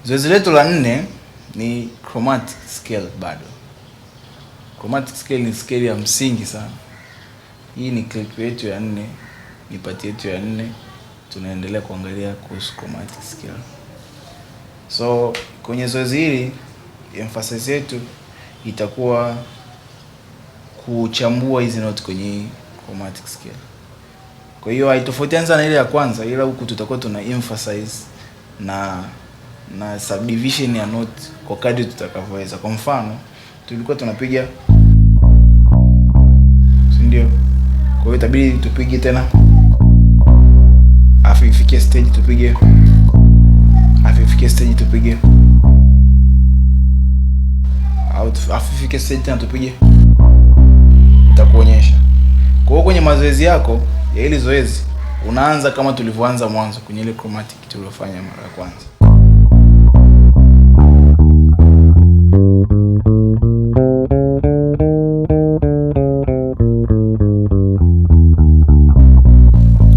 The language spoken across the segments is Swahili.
Zoezi letu la 4 ni chromatic scale bado. Chromatic scale ni scale ya msingi sana. Hii ni clip yetu ya 4, ni part yetu ya 4. Tunaendelea kuangalia kuhusu chromatic scale. So kwenye zoezi hili emphasis yetu itakuwa kuchambua hizi note kwenye chromatic scale. Kwa hiyo haitofautiani sana ile ya kwanza, ila huku tutakuwa tuna emphasize na subdivision ya note kwa kadri tutakavyoweza. Kwa mfano, tulikuwa tunapiga, si ndio? Kwa hiyo itabidi tupige tena, afu ifikie stage tupige, afu ifikie stage tupige, afu ifikie stage tena tupige. Itakuonyesha. Kwa hiyo kwenye mazoezi yako ya ile zoezi unaanza kama tulivyoanza mwanzo kwenye ile chromatic tuliyofanya mara ya kwanza.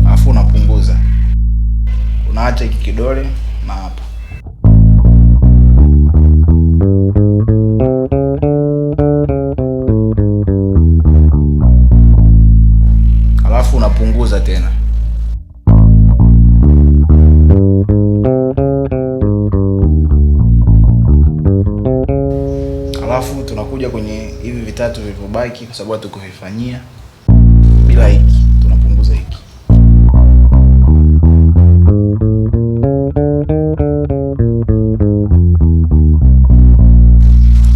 Afu unapunguza. Unaacha hiki kidole na hapa. Alafu unapunguza tena. Alafu tunakuja kwenye hivi vitatu vilivyobaki kwa sababu tukuvifanyia bila hiki, tunapunguza hiki.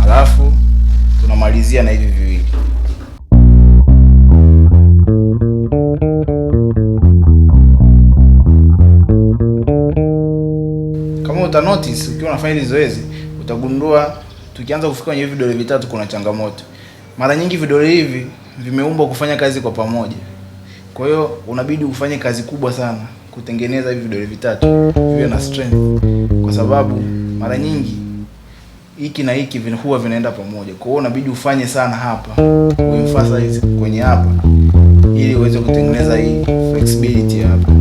Alafu tunamalizia na hivi viwili. Kama uta notice ukiwa unafanya hili zoezi, utagundua tukianza kufika kwenye vidole vitatu kuna changamoto. Mara nyingi vidole hivi vimeumbwa kufanya kazi kwa pamoja. Kwa hiyo unabidi ufanye kazi kubwa sana kutengeneza hivi vidole vitatu viwe na strength, kwa sababu mara nyingi hiki na hiki huwa vinaenda pamoja. Kwa hiyo unabidi ufanye sana hapa, uemphasize kwenye hapa ili uweze kutengeneza hii flexibility hapa.